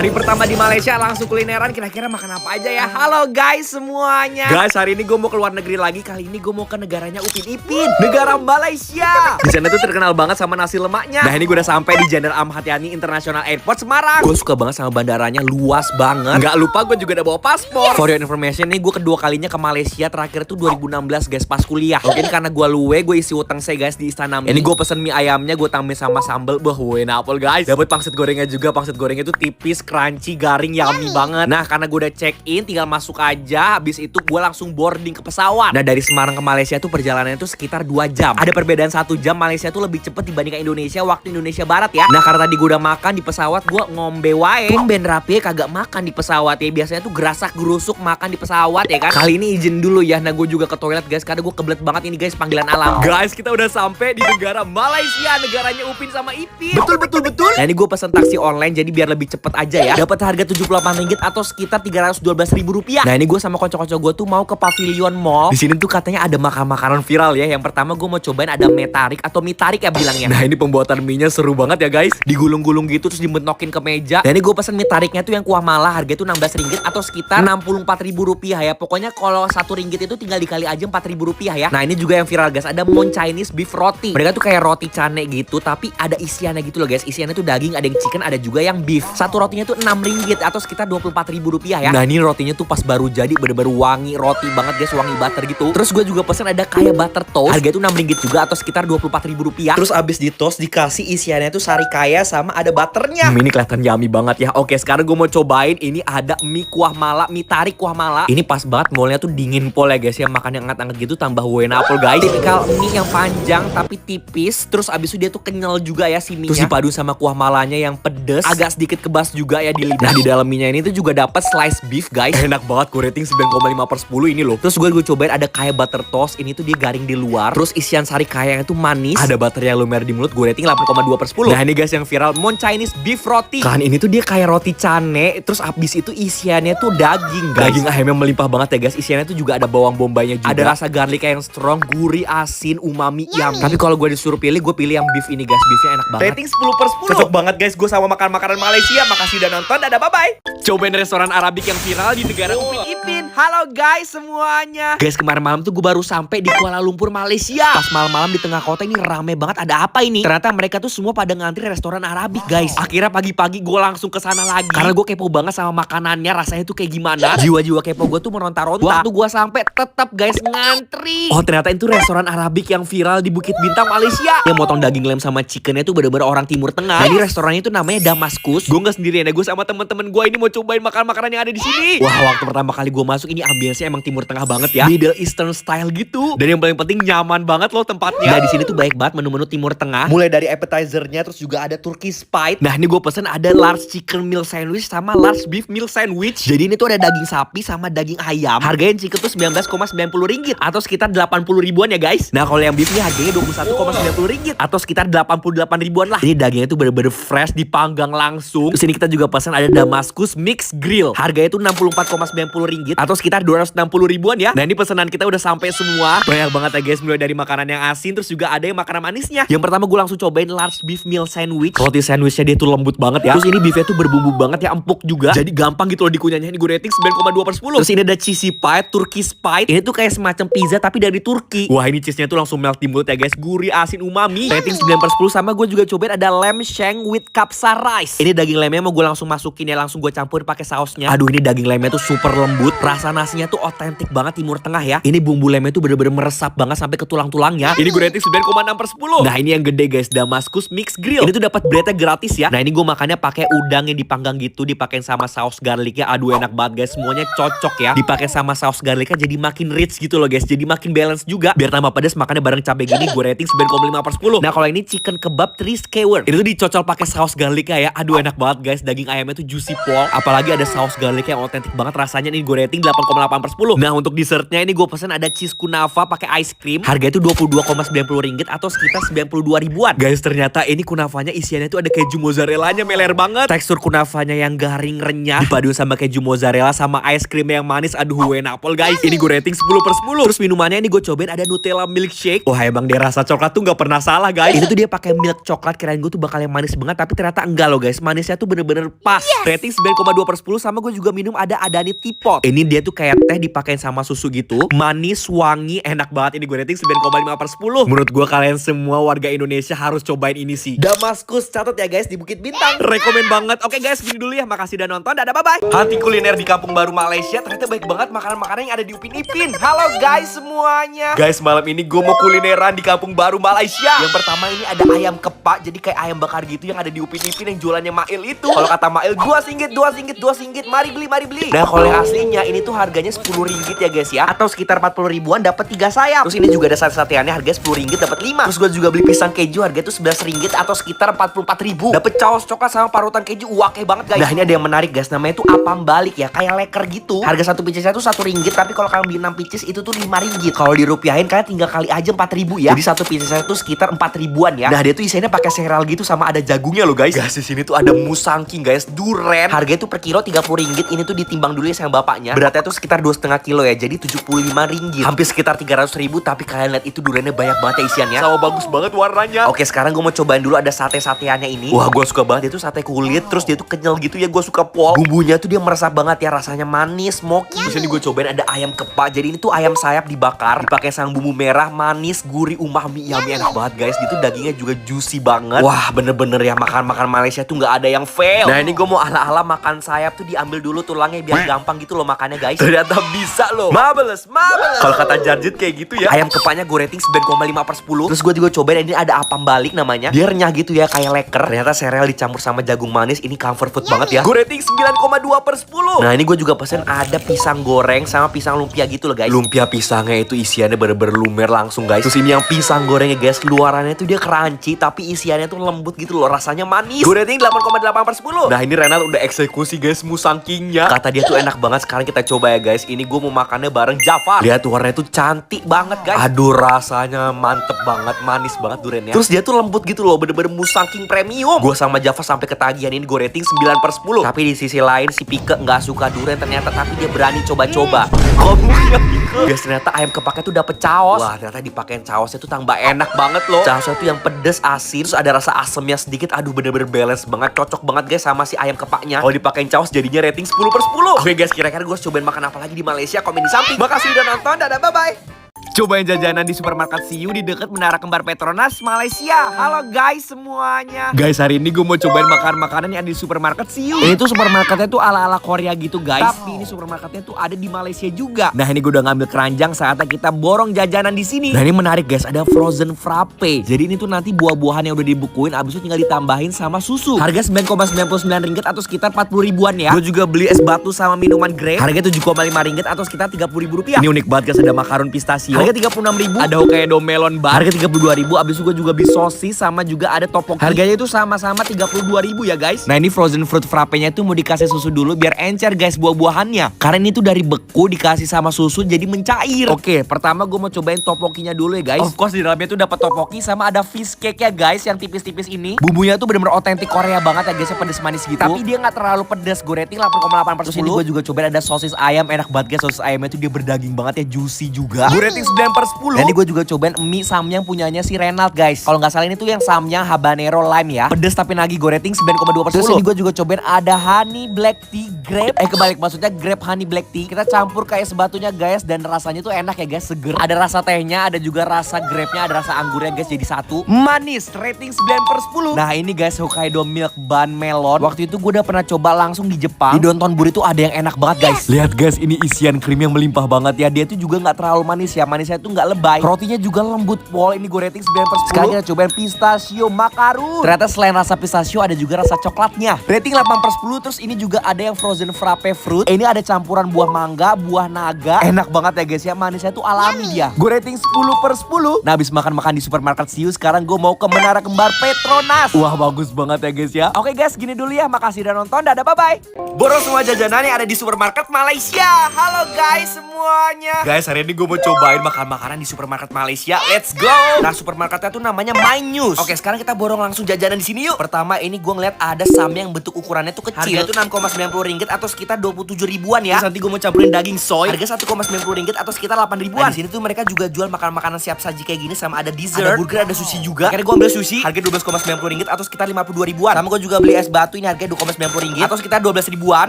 Hari pertama di Malaysia langsung kulineran, kira-kira makan apa aja ya? Halo guys semuanya. Guys, hari ini gue mau keluar negeri lagi. Kali ini gue mau ke negaranya Upin Ipin, negara Malaysia. Di sana tuh terkenal banget sama nasi lemaknya. Nah, ini gue udah sampai di Jenderal Ahmad Yani International Airport Semarang. Gue suka banget sama bandaranya, luas banget. Nggak lupa gue juga udah bawa paspor. For your information, nih gue kedua kalinya ke Malaysia. Terakhir tuh 2016 guys, pas kuliah. Mungkin karena gue luwe, gue isi utang saya guys di Istana Mie. Ini gue pesen mie ayamnya, gue tambahin sama sambal. Bah, enak apel guys. Dapat pangsit gorengnya juga. Pangsit gorengnya tuh tipis, crunchy, garing, yummy banget. Nah, karena gue udah check in, tinggal masuk aja. Habis itu gue langsung boarding ke pesawat. Nah, dari Semarang ke Malaysia tuh perjalanannya tuh sekitar 2 jam. Ada perbedaan 1 jam. Malaysia tuh lebih cepet dibandingkan Indonesia, waktu Indonesia Barat ya. Nah, karena tadi gue udah makan di pesawat, gue ngombe wae. Tumben rapi kagak makan di pesawat ya. Biasanya tuh gerasak gerusuk makan di pesawat ya kan. Kali ini izin dulu ya. Nah, gue juga ke toilet guys, karena gue kebelet banget ini guys, panggilan alam. Guys, kita udah sampai di negara Malaysia, negaranya Upin sama Ipin. Betul. Nah, ini gue pesen taksi online jadi biar lebih cepet aja ya. Dapat harga Rp78 atau sekitar Rp312.000. Nah, ini gue sama kocok-kocok gue tuh mau ke Pavilion Mall. Di sini tuh katanya ada makanan viral ya. Yang pertama gue mau cobain ada mie tarik atau mie tarik ya bilangnya. Nah, ini pembuatan mie-nya seru banget ya guys. Digulung-gulung gitu terus dimenokin ke meja. Nah, ini gue pesen mie tariknya tuh yang kuah mala, harga itu Rp16 atau sekitar Rp64.000 ya. Pokoknya kalau Rp1 itu tinggal dikali aja Rp4.000 ya. Nah, ini juga yang viral guys, ada Mon Chinese beef roti. Mereka tuh kayak roti cane gitu, tapi ada isiannya gitu loh guys. Isiannya tuh daging, ada yang chicken, ada juga yang beef. Satu rotinya tuh Rp6 atau sekitar Rp24.000 ya. Nah, ini rotinya tuh pas baru jadi, bener-bener wangi roti banget guys, wangi butter gitu. Terus gue juga pesen ada kayak butter toast, harga itu Rp6 juga atau sekitar Rp24.000. Terus abis di toast dikasih isiannya tuh sari kaya sama ada butternya. Ini kelihatan yummy banget ya. Oke, sekarang gue mau cobain. Ini ada mie kuah mala, mie tarik kuah mala. Ini pas banget, mallnya tuh dingin pol ya guys ya. Makan yang hangat-hangat gitu tambah wena apel guys. Tipikal mie yang panjang tapi tipis. Terus abis itu dia tuh kenyal juga ya si mie-nya. Terus dipadu sama kuah malanya yang pedes, agak sedikit kebas juga ya di lidah. Nah, di dalam mie-nya ini tuh juga dapat slice beef guys. Enak banget, gue rating 9,5/10 ini loh. Terus gue cobain ada kayak butter toast. Ini tuh dia garing di luar. Terus isian sari kayanya tuh manis. Ada butter yang lumer di mulut, gue rating 8,2/10. Nah, ini guys yang viral Mon Chinese beef roti. Kan ini tuh dia kayak roti cane. Terus abis itu isiannya tuh daging guys. Daging ayamnya melimpah banget ya guys. Isiannya tuh juga ada bawang bombaynya juga. Ada rasa garlic yang strong, gurih, asin, umami, yummy. Tapi kalau gue disuruh pilih, gue pilih yang beef ini guys. Beefnya enak banget. Rating 10/10. Cocok banget guys gue sama makan makanan Malaysia. Makasih udah nonton. Dadah, bye-bye. Cobain restoran Arabik yang viral di negara Upin Ipin. Halo guys semuanya. Guys, kemarin malam tuh gue baru sampai di Kuala Lumpur, Malaysia. Pas malam-malam di tengah kota ini rame banget. Ada apa ini? Ternyata mereka tuh semua pada ngantri restoran Arabik guys. Akhirnya pagi-pagi gue langsung ke sana lagi. Karena gue kepo banget sama makanannya. Rasanya tuh kayak gimana. Jiwa-jiwa kepo gue tuh meronta-ronta. Waktu gue sampai tetap guys ngantri. Oh, ternyata itu restoran Arabik yang viral di Bukit Bintang, Malaysia. Yang motong daging lem sama chickennya tuh bener-bener orang Timur Tengah. Nah, ini restorannya tuh namanya Damaskus. Gue nggak sendirian ya, gue sama temen-temen gue ini mau cobain makanan-makanan yang ada di sini. Wah, waktu pertama kali gue masuk ini ambience emang Timur Tengah banget ya. Middle Eastern style gitu. Dan yang paling penting nyaman banget loh tempatnya. Nah, di sini tuh banyak banget menu-menu Timur Tengah. Mulai dari appetizernya, terus juga ada Turkish Spite. Nah, ini gue pesen ada large chicken meal sandwich sama large beef meal sandwich. Jadi ini tuh ada daging sapi sama daging ayam. Harganya chicken tuh Rp19,90 atau sekitar 80 ribuan ya guys. Nah, kalau yang beefnya harganya Rp21,90 atau sekitar 88 ribuan lah. Ini dagingnya tuh bener-bener fresh, dipanggang langsung. Terus ini kita juga pesan ada Damaskus Mix Grill. Harganya tuh Rp64,90 atau sekitar 260 ribuan ya. Nah, ini pesanan kita udah sampai semua. Banyak banget ya guys, mulai dari makanan yang asin terus juga ada yang makanan manisnya. Yang pertama gue langsung cobain large beef meal sandwich. Roti sandwichnya dia tuh lembut banget ya. Terus ini beefnya tuh berbumbu banget ya, empuk juga. Jadi gampang gitu loh dikunyahnya. Ini gue rating 9,2/10. Terus ini ada cheesy pie, Turkish Spite. Ini tuh kayak semacam pizza tapi dari Turki. Wah, ini cheese-nya tuh langsung melt di mulut ya guys. Gurih, asin, umami. Rating 9/10. Sama gue juga cobain ada lamb shank with kapsa rice. Ini daging lemnya mau gue langsung masukin ya, langsung gue campur pakai sausnya. Aduh, ini daging lemnya tuh super lembut. Rasa nasinya tuh otentik banget Timur Tengah ya. Ini bumbu lemnya tuh bener-bener meresap banget sampai ke tulang-tulangnya. Ini gue rating 9,6/10. Nah, ini yang gede guys, Damaskus Mix Grill. Ini tuh dapat breadnya gratis ya. Nah, ini gue makannya pakai udang yang dipanggang gitu, dipakein sama saus garlicnya. Aduh, enak banget guys, semuanya cocok ya. Dipakai sama saus garlicnya jadi makin rich gitu loh guys. Jadi makin balance juga. Biar tambah pedas makannya bareng cabai gini, gue rating 9,5/10. Nah, kalau ini chicken kebab 3 skewer. Itu tuh dicocol pakai saus garlicnya ya. Aduh, enak banget guys. Daging ayamnya tuh juicy pol. Apalagi ada saus garlic yang otentik banget rasanya. Ini gue rating 8,8/10. Nah, untuk dessertnya ini gue pesen ada cheese kunafa pakai ice cream. Harga itu Rp22,90 atau sekitar 92 ribuan. Guys, ternyata ini kunafanya isiannya tuh ada keju mozzarellanya meler banget. Tekstur kunafanya yang garing renyah dipadu sama keju mozzarella sama ice cream yang manis. Aduh, enak pol guys. Ini gue rating 10/10. Terus minumannya ini gue cobain ada Nutella milkshake. Wah, emang dia rasa coklat tuh gak pernah salah guys. Itu tuh dia pakai milk coklat. Kirain gue tuh bakal yang manis banget, tapi ternyata enggak loh guys. Manisnya tuh bener-bener pas. Rating 9,2/10 sama gue juga minum ada Adani Teapot. Ini dia tuh kayak teh dipakein sama susu gitu. Manis, wangi, enak banget. Ini gue rating 9,5/10. Menurut gue kalian semua warga Indonesia harus cobain ini sih. Damaskus, catat ya guys di Bukit Bintang. Rekomen banget. Oke guys, gini dulu ya. Makasih udah nonton. Dadah, bye-bye. Hati kuliner di Kampung Baru Malaysia. Ternyata baik banget makanan-makanan yang ada di Upin Ipin. Halo guys semuanya. Guys, malam ini gue mau kulineran di Kampung Baru Malaysia. Yang pertama ini ada ayam kepak. Jadi kayak ayam bakar gitu yang ada di Upin Ipin yang jualannya Mail itu. Kalau kata Mail, 2 singgit, 2 singgit, 2 singgit. Mari beli, mari beli. Nah, kalau yang aslinya ini tuh harganya 10 ringgit ya guys ya. Atau sekitar 40 ribuan dapat 3 sayap. Terus ini juga ada sate-sateannya harganya 10 ringgit dapat 5. Terus gue juga beli pisang keju harganya tuh 11 ringgit atau sekitar 44 ribu. Dapat caos coklat sama parutan keju. Wake banget guys. Nah, ini ada yang menarik guys. Namanya tuh apam balik ya. Kayak leker gitu. Harga satu picisnya tuh 1 ringgit. Tapi kalau kalian beli 6 picis itu tuh 5 ringgit. Kalau dirupiahin kalian tinggal kali aja 4 ribu ya. Jadi satu picisnya tuh sekitar 4 ribuan ya. Nah, dia tuh isinya pakai sereal gitu sama ada jagungnya loh guys. Guys, di sini tuh ada musangking guys, duren. Harganya tuh per kilo 30 ringgit. Ini tuh ditimbang dulu ya sama bapaknya. Beratnya tuh sekitar 2,5 kilo ya. Jadi 75 ringgit. Hampir sekitar 300 ribu. Tapi kalian lihat itu durennya banyak banget ya isiannya. Sama bagus banget warnanya. Oke, sekarang gue mau cobain dulu ada sate-sateannya ini. Wah, gue suka banget. Dia tuh sate kulit. Terus dia tuh kenyal gitu ya. Gue suka pol. Bumbunya tuh dia meresap banget ya. Rasanya manis, smoky. Terus ini gue cobain ada ayam kepak. Jadi ini tuh ayam sayap dibakar. Dipakai sang bumbu merah, manis, gurih, umami. Yummy, enak banget guys. Itu dagingnya juga juicy banget. Wah, bener-bener ya makan-makan Malaysia tuh nggak ada yang fail. Nah, ini gue mau ala-ala makan sayap tuh diambil dulu tulangnya biar gampang gitu loh makannya guys. Ternyata bisa loh. Marvelous, marvelous. Kalau kata Jarjit kayak gitu ya. Ayam kepaknya gue rating 9,5/10. Terus gue juga cobain ini ada apam balik namanya. Dia renyah gitu ya kayak leker. Ternyata sereal dicampur sama jagung manis. Ini comfort food banget ya. Gue rating 9,2/10. Nah, ini gue juga pesen ada pisang goreng sama pisang lumpia gitu loh guys. Lumpia pisangnya itu isiannya bener-bener lumer langsung guys. Terus ini yang pisang gorengnya guys, luarannya tuh dia crunchy tapi isiannya tuh lembut gitu loh, rasanya manis. Gue rating 8,8/10. Nah, ini Renal udah eksekusi guys musangkingnya. Kata dia tuh enak banget. Sekarang kita coba ya guys. Ini gue mau makannya bareng Java. Lihat tuh warnanya tuh cantik banget guys. Aduh, rasanya mantep banget, manis banget durennya. Terus dia tuh lembut gitu loh, bener-bener musangking premium. Gue sama Java sampai ketagihan. Ini gue rating 9/10. Tapi di sisi lain si Pike nggak suka duren ternyata, tapi dia berani coba-coba. Komuknya Pike. Guys, ternyata ayam kepaknya tuh dapet caos. Wah, ternyata dipakein caosnya tuh tambah enak banget loh. Caosnya tuh yang pedes, asin, terus ada rasa asemnya sedikit. Aduh, bener-bener balance banget, cocok banget guys sama si ayam kepaknya. Kalau dipakein caos jadinya rating 10/10. Oke guys, kira-kira gue cobain makan apa lagi di Malaysia? Komen di samping. Makasih udah nonton, dadah, bye-bye. Cobain jajanan di supermarket Siu di dekat Menara Kembar Petronas, Malaysia. Halo guys semuanya. Guys, hari ini gue mau cobain makanan-makanan yang ada di supermarket Siu. Ini tuh supermarketnya tuh ala-ala Korea gitu guys. Tapi ini supermarketnya tuh ada di Malaysia juga. Nah, ini gue udah ngambil keranjang saatnya kita borong jajanan di sini. Nah, ini menarik guys, ada frozen frappe. Jadi ini tuh nanti buah-buahan yang udah dibukuin, abis itu tinggal ditambahin sama susu. Harga 9,99 ringgit atau sekitar 40 ribuan ya. Gue juga beli es batu sama minuman grape. Harga 7,5 ringgit atau sekitar 30 ribu rupiah. Ini unik banget guys, ada makaron pistachio. Harga 36 ribu. Ada Hokkaido melon bar. Harga 32 ribu. Abis itu gue juga beli sosis sama juga ada topoki. Harganya itu sama-sama 32 ribu ya guys. Nah, ini frozen fruit frappe-nya tuh mau dikasih susu dulu biar encer guys buah-buahannya. Karena ini tuh dari beku dikasih sama susu jadi mencair. Oke, pertama gue mau cobain topokinya dulu ya guys. Of course di dalamnya tuh dapat topoki sama ada fish cake ya guys yang tipis-tipis ini. Bumbunya tuh bener-bener otentik Korea banget ya guys, pedes manis gitu. Tapi dia nggak terlalu pedes. Gue rating 8,8/10. Terus ini gue juga cobain ada sosis ayam, enak banget guys. Sosis ayamnya tuh dia berdaging banget ya, juicy juga. Gue rating 9/10. Dan ini gue juga cobain mie samyang punyanya si Renald guys. Kalau nggak salah ini tuh yang samyang habanero lime ya. Pedes tapi nagih, gue rating 9,2/10. Terus ini gue juga cobain ada honey black tea grape. Kebalik maksudnya grape honey black tea. Kita campur kayak sebatunya guys dan rasanya tuh enak ya guys, seger. Ada rasa tehnya, ada juga rasa grape-nya, ada rasa anggurnya guys jadi satu. Manis, rating 9/10. Nah, ini guys Hokkaido milk bun melon. Waktu itu gue udah pernah coba langsung di Jepang. Di Dotonbori tuh ada yang enak banget guys. Lihat guys, ini isian krim yang melimpah banget ya. Dia tuh juga nggak terlalu manis ya. Manisnya tuh nggak lebay. Rotinya juga lembut pol. Ini gue rating 9/10. Sekarang kita cobain pistachio macaron. Ternyata selain rasa pistachio ada juga rasa coklatnya. Rating 8/10. Terus ini juga ada yang frozen frappe fruit. Ini ada campuran buah mangga, buah naga. Enak banget ya guys ya. Manisnya tuh alami dia. Gue rating 10/10. Nah, habis makan-makan di supermarket Siu, sekarang gue mau ke Menara Kembar Petronas. Wah, bagus banget ya guys ya. Oke guys, gini dulu ya. Makasih udah nonton. Dadah, bye-bye. Borong semua jajanan yang ada di supermarket Malaysia. Halo guys semua. semuanya. Guys, hari ini gue mau cobain makan makanan di supermarket Malaysia. Let's go. Nah, supermarketnya tuh namanya My News. Oke, sekarang kita borong langsung jajanan di sini yuk. Pertama ini gue ngeliat ada samyang yang bentuk ukurannya tuh kecil. Harga tuh Rp6,90 atau sekitar 27 ribuan ya. Terus nanti gue mau campurin daging soy. Harga Rp1,90 atau sekitar 8 ribuan. Nah, di sini tuh mereka juga jual makanan-makanan siap saji kayak gini sama ada dessert, ada burger, ada sushi juga. Akhirnya gue ambil sushi. Harga Rp12,90 atau sekitar 52 ribuan. Sama gue juga beli es batu, ini harga Rp2,90 atau sekitar 12 ribuan.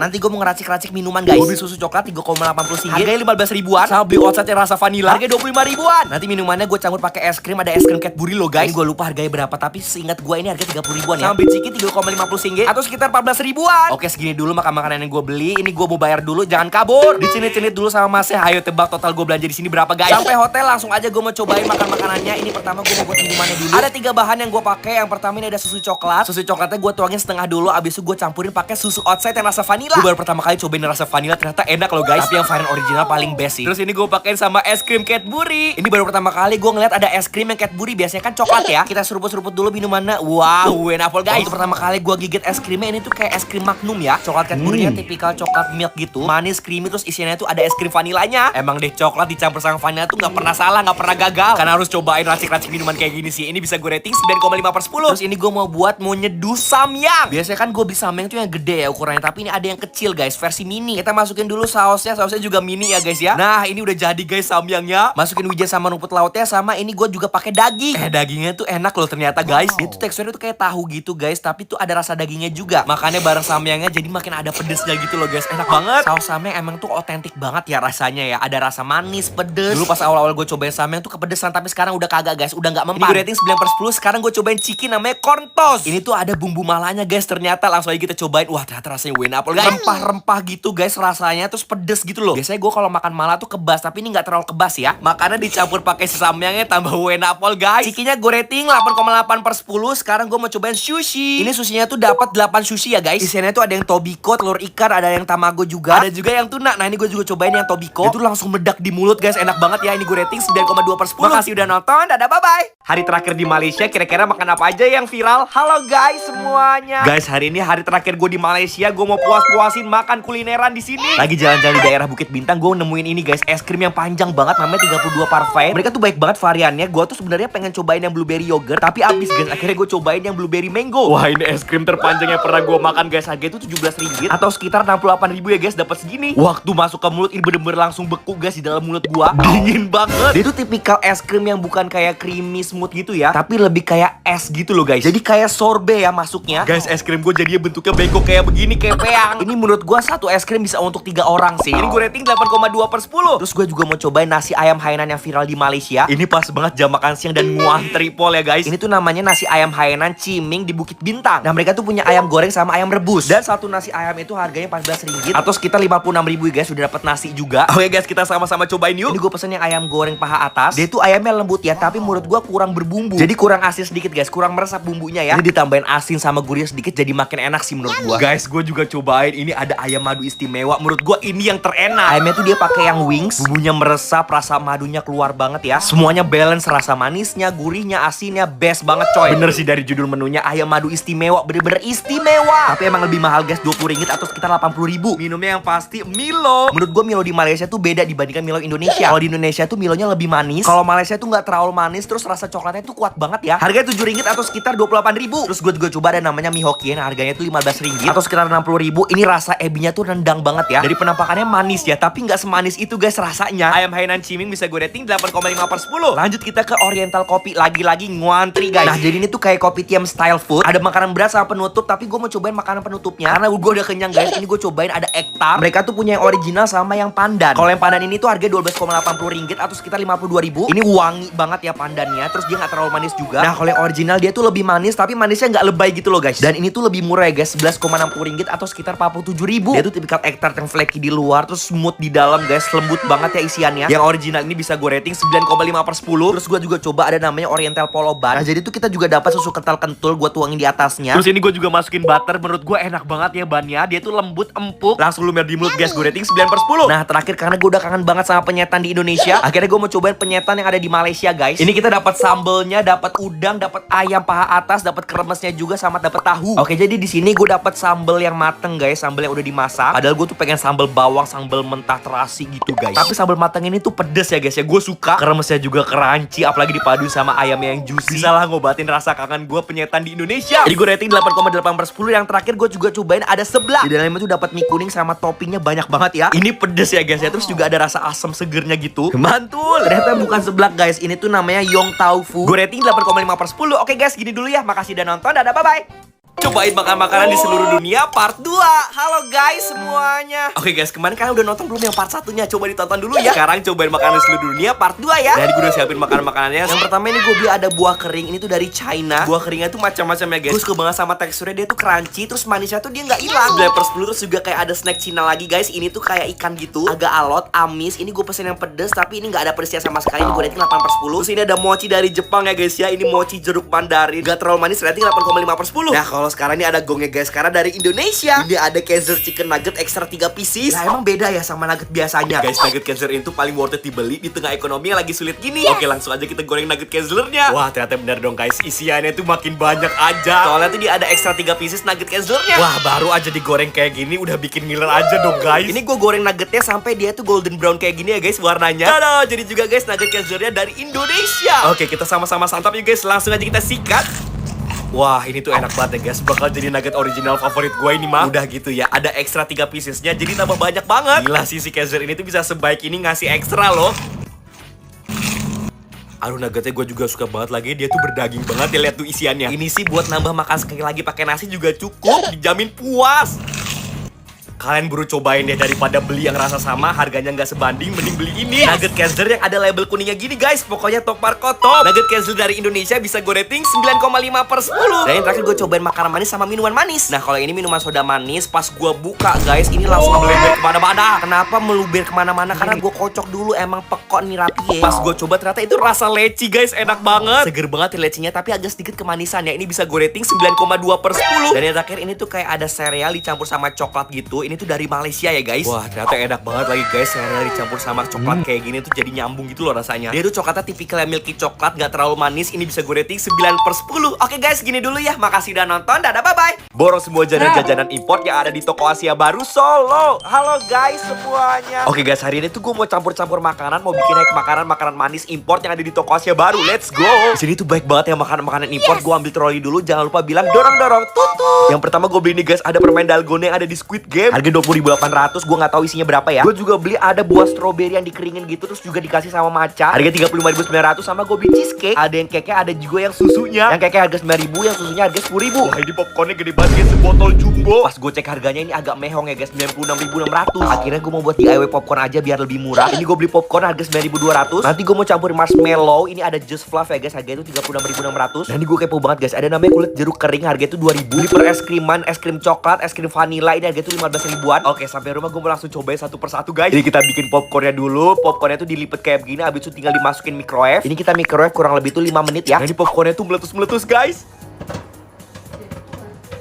Nanti gue mau ngeracik-racik minuman guys. Gue beli susu coklat Rp3,80, harganya 15 ribuan. Sama beli oat yang rasa vanilla, harga 25 ribuan. Nanti minumannya gue campur pakai es krim, ada es krim Cadbury loh guys. Ini gue lupa harganya berapa, tapi seingat gue ini harga 30 ribuan ya. Sama beli chicken Rp3,50 atau sekitar 14 ribuan. Oke, segini dulu makan makanan yang gue beli. Ini gue mau bayar dulu, jangan kabur. Dicenit-cenit dulu sama masnya. Ayo tebak total gue belanja di sini berapa guys. Sampai hotel langsung aja gue mau cobain makan makanannya. Ini pertama gue mau buat minumannya dulu. Ada 3 bahan yang gue pakai. Yang pertama ini ada susu coklat. Susu coklatnya gue tuangin setengah dulu. Abis itu gue campurin pakai susu outside yang rasa vanilla. Gue baru pertama kali cobain rasa vanilla, ternyata enak loh guys. Tapi yang varian original paling best sih. Terus ini gue pakein sama es krim Cadbury. Ini baru pertama kali gue ngeliat ada es krim yang Cadbury. Biasanya kan coklat ya. Kita seruput-seruput dulu minumannya. Wow, enak guys. Untuk pertama kali gue gigit es krimnya, ini tuh kayak es krim Magnum ya. Coklat Cadbury-nya tipikal coklat milk gitu. Manis, creamy, terus isinya tuh ada es krim vanilanya. Emang deh coklat dicampur sama vanilla tuh nggak pernah salah, nggak pernah gagal. Karena harus cobain racik-racik minuman kayak gini sih. Ini bisa gue rating 9,5/10. Terus ini gue mau nyeduh samyang. Biasanya kan gue beli samyang tuh yang gede ya ukurannya, tapi ini ada yang kecil guys, versi mini. Kita masukin dulu sausnya juga mini ya guys ya. Nah, ini udah jadi guys samyangnya. Masukin wijen sama rumput lautnya, sama ini gue juga pakai daging. Dagingnya tuh enak loh ternyata guys. Dia tuh teksturnya tuh kayak tahu gitu guys, tapi tuh ada rasa dagingnya juga. Makannya bareng samyangnya jadi makin ada pedesnya gitu loh guys. Enak banget. Saus samyang emang tuh otentik banget ya rasanya ya. Ada rasa manis, pedes. Dulu pas awal-awal gue cobain samyang tuh kepedesan, tapi sekarang udah kagak guys, udah nggak mempan. Ini gue rating 9/10. Sekarang gue cobain chicken namanya corn toast. Ini tuh ada bumbu malanya guys. Ternyata langsung aja kita cobain. Wah, ternyata rasanya apple guys. Rempah-rempah gitu guys rasanya, terus pedes gitu loh. Biasanya gue kalau makan mala tuh kebas, tapi ini nggak terlalu kebas ya. Makannya dicampur pakai samyangnya tambah apple guys. Chickennya gue rating 8,8/10. Sekarang gue mau cobain sushi. Ini sushinya tuh dapat 8 sushi ya guys. Isinya tuh ada yang tobiko, telur ikan, ada yang tamago juga, ada juga yang tuna. Nah, ini gue juga cobain yang tobiko. Itu langsung meledak di mulut guys, enak banget ya. Ini gue rating 9,2/10. Makasih udah nonton, dadah bye bye. Hari terakhir di Malaysia, kira-kira makan apa aja yang viral? Halo guys semuanya. Guys, hari ini hari terakhir gue di Malaysia. Gue mau puas-puasin makan kulineran di sini. Lagi jalan-jalan di daerah Bukit Bintang, gue nemuin ini guys, es krim yang panjang banget, namanya 32 parfait. Mereka tuh baik banget variannya. Gue tuh sebenarnya pengen cobain yang blueberry yogurt, tapi abis guys. Akhirnya gue cobain yang blueberry mango. Wah, ini es krim terpanjang yang pernah gue makan guys. Harganya tuh Rp17 atau sekitar 68 ribu ya guys, dapat segini. Waktu masuk ke mulut ini bener-bener langsung beku guys di dalam mulut gua. Dingin banget. Dia tuh tipikal es krim yang bukan kayak creamy smooth gitu ya, tapi lebih kayak es gitu loh guys. Jadi kayak sorbet ya masuknya. Guys, es krim gue jadinya bentuknya bengkok kayak begini, kayak peang. Ini menurut gua satu es krim bisa untuk 3 orang sih. Ini gue rating 8,2/10. Terus gue juga mau cobain nasi ayam Hainan yang viral di Malaysia. Ini pas banget jam makan siang dan nguantri pol ya guys. Ini tuh namanya nasi ayam Hainan Ciming di Bukit Bintang. Nah, mereka tuh punya ayam goreng sama ayam rebus. Dan satu nasi ayam itu harganya Rp14 atau sekitar 56 ribu ya guys. Sudah dapat nasi juga. Oke guys, kita sama-sama cobain yuk. Ini gue pesen yang ayam goreng paha atas. Dia tuh ayamnya lembut ya, tapi menurut gue kurang berbumbu. Jadi kurang asin sedikit guys, kurang meresap bumbunya ya. Jadi ditambahin asin sama gurih sedikit, jadi makin enak sih menurut gue. Guys, gue juga cobain ini ada ayam madu istimewa. Menurut gue ini yang terenak. Ayamnya tuh dia pakai yang wings, bumbunya meresap, rasa madunya keluar banget ya. Semuanya balance, rasa manisnya, gurihnya, asinnya best banget coy. Bener sih dari judul menunya, ayam madu istimewa, bener-bener istimewa. Tapi emang lebih mahal guys, Rp20 atau sekitar 80 ribu. Minumnya yang pasti Milo. Menurut gue Milo di Malaysia tuh beda dibandingkan Milo Indonesia. Kalau di Indonesia tuh Milonya lebih manis. Kalau Malaysia tuh nggak terlalu manis, terus rasa coklatnya tuh kuat banget ya. Harganya Rp7 atau sekitar 28 ribu. Terus gue juga coba ada namanya mie Hokkien, harganya tuh Rp15 atau sekitar 60 ribu. Ini rasa ebinya tuh rendang banget ya. Dari penampakannya manis ya, tapi nggak semanis itu guys rasanya. Ayam Hainan Ciming bisa gue rating 8,5/10. Lanjut kita ke Oriental Kopi, lagi-lagi nguantri guys. Nah, jadi ini tuh kayak kopi tiam style food. Ada makanan berat sama penutup, tapi gue mau cobain makanan penutupnya karena gue udah kenyang guys. Ini gue cobain ada egg tart. Mereka tuh punya yang original sama yang pandan. Kalau yang pandan ini tuh harga Rp12,80 atau sekitar 52 ribu. Ini wangi banget ya pandannya. Terus dia nggak terlalu manis juga. Nah, kalau yang original dia tuh lebih manis, tapi manisnya nggak lebay gitu loh guys. Dan ini tuh lebih murah ya guys, Rp11,60 atau sekitar 47 ribu. Dia tuh tipikal egg tart yang flaky di luar, terus smooth di dalam guys, lembut banget ya isiannya. Yang original ini bisa gue rating 9,5/10. Terus gue juga coba ada namanya Oriental Polo Bun. Nah, jadi tuh kita juga dapat susu kental kentul, gue tuangin di atasnya. Terus ini gue juga masukin butter. Menurut gue enak banget ya bannya. Dia tuh lembut, empuk, langsung lumer di mulut guys. Gue rating 9/10. Nah, terakhir karena gue udah kangen banget sama penyetan di Indonesia, akhirnya gue mau cobain penyetan yang ada di Malaysia guys. Ini kita dapat sambelnya, dapat udang, dapat ayam paha atas, dapat kremesnya juga, sama dapat tahu. Oke, jadi di sini gue dapat sambel yang mateng guys, sambel yang udah dimasak. Padahal gue tuh pengen sambel bawang, sambel mentah terasi juicy gitu guys. Tapi sambal matang ini tuh pedes ya guys ya. Gue suka, kremesnya juga crunchy, apalagi dipaduin sama ayamnya yang juicy. Bisa lah ngobatin rasa kangen gue penyetan di Indonesia. Jadi gue rating 8,8/10. Yang terakhir gue juga cobain ada seblak. Di dalamnya tuh dapat mie kuning sama toppingnya banyak banget ya. Ini pedes ya guys ya. Terus juga ada rasa asam segernya gitu. Mantul. Ternyata bukan seblak guys. Ini tuh namanya Yong Tau Fu. Gue rating 8,5/10. Oke guys, gini dulu ya. Makasih udah nonton. Dadah, bye-bye. Cobain makan makanan di seluruh dunia part 2. Halo guys semuanya. Oke guys, kemarin kalian udah nonton belum yang part 1-nya? Coba ditonton dulu ya. Sekarang cobain makanan di seluruh dunia part 2 ya. Jadi gue udah siapin makanannya. Yang pertama ini gue beli ada buah kering. Ini tuh dari China. Buah keringnya tuh macam-macam ya guys. Gue suka banget sama teksturnya, dia tuh crunchy. Terus manisnya tuh dia nggak hilang. 9/10. Terus juga kayak ada snack Cina lagi guys. Ini tuh kayak ikan gitu, agak alot, amis. Ini gue pesen yang pedes, tapi ini nggak ada pedesnya sama sekali. Ini gue rating 8/10. Terus ini ada mochi dari Jepang ya guys ya. Ini mochi jeruk mandarin, gak terlalu manis, rating 8,5/10. Nah kalau sekarang ini ada gongnya guys, karena dari Indonesia. Ini ada Kaiser Chicken Nugget extra 3 pieces. Nah emang beda ya sama nugget biasanya guys. Nugget Kaiser itu paling worth it dibeli di tengah ekonomi yang lagi sulit gini. Oke langsung aja kita goreng nugget Kaisernya. Wah ternyata bener dong guys, isiannya tuh makin banyak aja. Soalnya tuh dia ada extra 3 pieces nugget Kaisernya. Wah baru aja digoreng kayak gini udah bikin ngiler aja dong guys. Ini gue goreng nuggetnya sampai dia tuh golden brown kayak gini ya guys warnanya. Tada, jadi juga guys nugget Kaisernya dari Indonesia. Oke kita sama-sama santap yuk guys, langsung aja kita sikat. Wah ini tuh enak banget ya guys. Bakal jadi nugget original favorit gue ini mah. Udah gitu ya, ada ekstra 3 piecesnya, jadi tambah banyak banget. Gila sih si Kaiser ini tuh bisa sebaik ini ngasih ekstra loh. Aduh nuggetnya gue juga suka banget lagi. Dia tuh berdaging banget ya, lihat tuh isiannya. Ini sih buat nambah makan sekali lagi pakai nasi juga cukup. Dijamin puas. Kalian buru cobain deh, daripada beli yang rasa sama harganya nggak sebanding, mending beli ini nugget Kaiser yang ada label kuningnya gini guys. Pokoknya top marko top. Nugget Kaiser dari Indonesia bisa gue rating 9,5/10. Dan yang terakhir gue cobain makanan manis sama minuman manis. Nah kalau ini minuman soda manis, pas gue buka guys ini langsung meluber kemana-mana. Kenapa meluber kemana-mana? Karena gue kocok dulu, emang pekok nih rapi ya. Pas gue coba ternyata itu rasa leci guys, enak banget. Seger banget lecinya, tapi agak sedikit kemanisan ya. Ini bisa gue rating 9,2/10. Dan yang terakhir ini tuh kayak ada sereal dicampur sama coklat gitu. Ini tuh dari Malaysia ya guys. Wah ternyata enak banget lagi guys. Sereal dicampur sama coklat kayak gini tuh jadi nyambung gitu loh rasanya. Dia tuh coklatnya tipikalnya milky coklat, gak terlalu manis. Ini bisa gue rating 9/10. Oke guys, gini dulu ya. Makasih udah nonton. Dadah, bye-bye. Borong semua jajanan import yang ada di toko Asia Baru Solo. Halo guys semuanya. Oke guys, hari ini tuh gue mau campur-campur makanan. Mau bikin hack makanan manis import yang ada di toko Asia Baru. Let's go. Di sini tuh baik banget ya makanan import. Gue ambil troli dulu. Jangan lupa bilang dorong-dorong tutup. Yang pertama gue beli nih guys, ada permen dalgona yang ada di Squid Game. Harga 20.800. Gue nggak tahu isinya berapa ya. Gue juga beli ada buah strawberry yang dikeringin gitu, terus juga dikasih sama matcha. Harga 35.900. Sama gue beli cheesecake. Ada yang cake-nya, ada juga yang susunya. Yang cake harga 9.000, yang susunya harga 10.000. Wah ini popcornnya gede banget guys, sebotol jumbo. Pas gue cek harganya ini agak mehong ya guys, 96.600. Akhirnya gue mau buat DIY popcorn aja biar lebih murah. Ini gue beli popcorn harga 9.200. Nanti gue mau campurin marshmallow. Ini ada just fluff ya guys, harganya itu 36.600. Dan ini gue kepo banget guys, ada namanya kulit jeruk kering, harga itu 2.000. Beli per es kriman, es krim coklat, es krim vanilla, ini harga itu 15 ribuan. Oke sampai rumah gue mau langsung cobain satu persatu guys. Jadi kita bikin popcornnya dulu. Popcornnya tuh dilipet kayak begini, habis itu tinggal dimasukin microwave. Ini kita microwave kurang lebih tuh 5 menit ya. Nah ini popcornnya tuh meletus-meletus guys.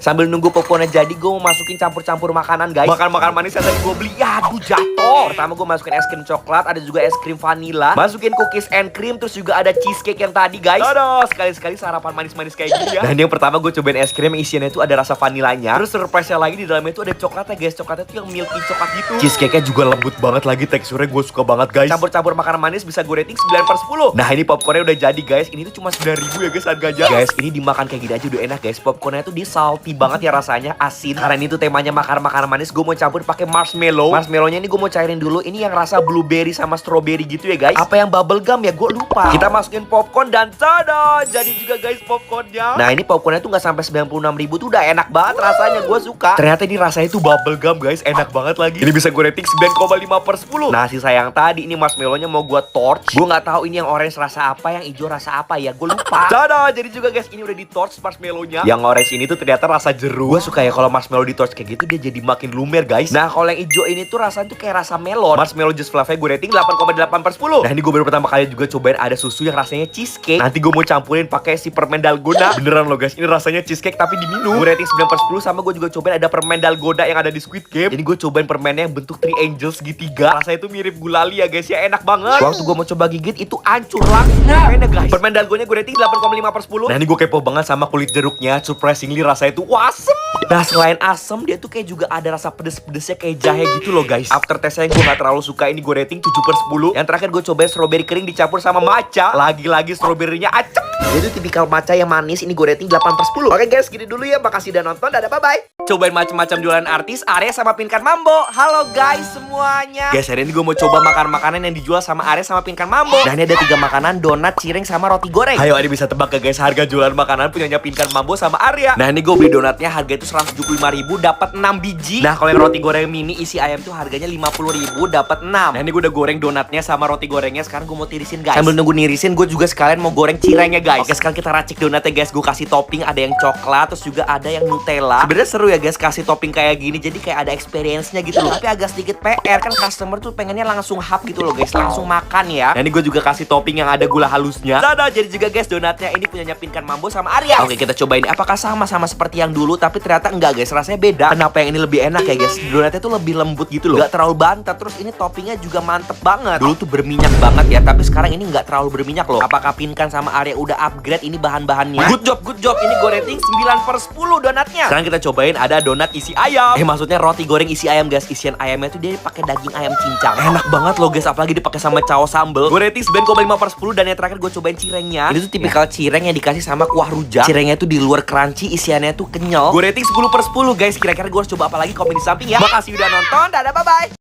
Sambil nunggu popcornnya jadi, gue mau masukin campur-campur makanan guys. Makan manis yang tadi gue beli, aduh jatuh. Pertama gue masukin es krim coklat, ada juga es krim vanilla. Masukin cookies and cream, terus juga ada cheesecake yang tadi guys. Aduh, sekali-sekali sarapan manis-manis kayak gini ya. Dan yang pertama gue cobain es krim, isiannya itu ada rasa vanilanya. Terus surprise-nya lagi di dalamnya itu ada coklatnya guys. Coklatnya tuh yang milky coklat gitu. Cheesecake-nya juga lembut banget lagi, teksturnya gue suka banget guys. Campur-campur makanan manis bisa gue rating 9/10. Nah ini popcornnya udah jadi guys. Ini tuh cuma 9.000 ya guys harganya. Guys ini dimakan kayak gini aja udah enak guys. Popcornnya tuh di salty banget ya rasanya, asin. Karena ini tuh temanya makanan manis, gue mau campur pakai marshmallow. Marshmallownya ini gue mau cairin dulu. Ini yang rasa blueberry sama strawberry gitu ya guys. Apa yang bubble gum ya, gue lupa. Kita masukin popcorn dan tada, jadi juga guys popcornnya. Nah ini popcornnya tuh nggak sampai 96.000 tuh udah enak banget rasanya, gue suka. Ternyata ini rasanya tuh bubble gum guys, enak banget lagi. Ini bisa gue rating 9,5/10. Nah sisa yang tadi ini marshmallownya mau gue torch. Gue nggak tahu ini yang orange rasa apa, yang hijau rasa apa ya, gue lupa. Tada, jadi juga guys ini udah di torch marshmallownya. Yang orange ini tuh ternyata rasa jeruk. Gue suka ya kalau marshmallow di torch kayak gitu, dia jadi makin lumer guys. Nah kalau yang hijau ini tuh rasanya tuh kayak rasa melon. Marshmallow just fluffy gue rating 8,8/10. Nah ini gue baru pertama kali juga cobain ada susu yang rasanya cheesecake. Nanti gue mau campurin pakai si permen dalgona. Beneran loh guys, ini rasanya cheesecake tapi diminum. Gue rating 9/10. Sama gue juga cobain ada permen dalgona yang ada di Squid Game. Ini gue cobain permennya yang bentuk three angels segitiga. Rasanya itu mirip gulali ya guys ya, enak banget. Waktu gue mau coba gigit itu hancur langsung permennya guys. Permen dalgona gue rating 8,5/10. Nah ini gue kepo banget sama kulit jeruknya. Surprisingly rasanya itu asem. Nah selain asem, dia tuh kayak juga ada rasa pedes-pedesnya kayak jahe gitu loh guys. After testnya gue gak terlalu suka, ini gue rating 7/10. Yang terakhir gue cobain strawberry kering dicampur sama matcha. Lagi-lagi strawberrynya acem. Dia tuh tipikal matcha yang manis, ini gue rating 8/10. Oke guys, gini dulu ya, makasih udah nonton, dadah bye-bye. Cobain macam-macam jualan artis, Arya sama Pinkan Mambo. Halo guys semuanya. Guys, hari ini gue mau coba makan makanan yang dijual sama Arya sama Pinkan Mambo. Nah ini ada 3 makanan, donat, cireng, sama roti goreng. Ayo Arya bisa tebak gak guys harga jualan makanan punyanya Pinkan Mambo sama Arya. Nah ini gue beli donatnya harga itu 175.000 dapat 6 biji. Nah kalau yang roti goreng mini isi ayam tuh harganya 50.000 dapat 6. Nah ini gue udah goreng donatnya sama roti gorengnya. Sekarang gue mau tirisin guys. Sambil nunggu nirisin, gue juga sekalian mau goreng cirengnya guys. Oke sekarang kita racik donatnya guys. Gue kasih topping, ada yang coklat, terus juga ada yang Nutella. Sebenarnya seru ya guys kasih topping kayak gini, jadi kayak ada experience-nya gitu loh. Tapi agak sedikit PR kan, customer tuh pengennya langsung hap gitu loh guys, langsung makan ya. Nah ini gue juga kasih topping yang ada gula halusnya. Dadah, jadi juga guys donatnya ini punyanya Pinkan Mambo sama Arya. Oke kita cobain apakah sama seperti yang dulu, tapi ternyata enggak guys, rasanya beda. Kenapa yang ini lebih enak ya guys? Donatnya tuh lebih lembut gitu loh, gak terlalu bantet. Terus ini toppingnya juga mantep banget. Dulu tuh berminyak banget ya, tapi sekarang ini nggak terlalu berminyak loh. Apakah Pinkan sama Arya udah upgrade ini bahan-bahannya? Good job. Ini gue rating 9/10 donatnya. Sekarang kita cobain ada donat isi ayam. Maksudnya roti goreng isi ayam guys. Isian ayamnya tuh dia pakai daging ayam cincang. Enak banget loh guys, apalagi dipakai sama caos sambel. Gue rating 9,5/10. Dan yang terakhir gue cobain cirengnya. Ini tuh tipikal cireng yang dikasih sama kuah rujak. Cirengnya tuh di luar crunchy, isiannya tuh kenyal. Gue rating 10/10 guys. Kira-kira gue harus coba apa lagi? Komen di samping ya. Makasih udah nonton. Dadah, bye-bye.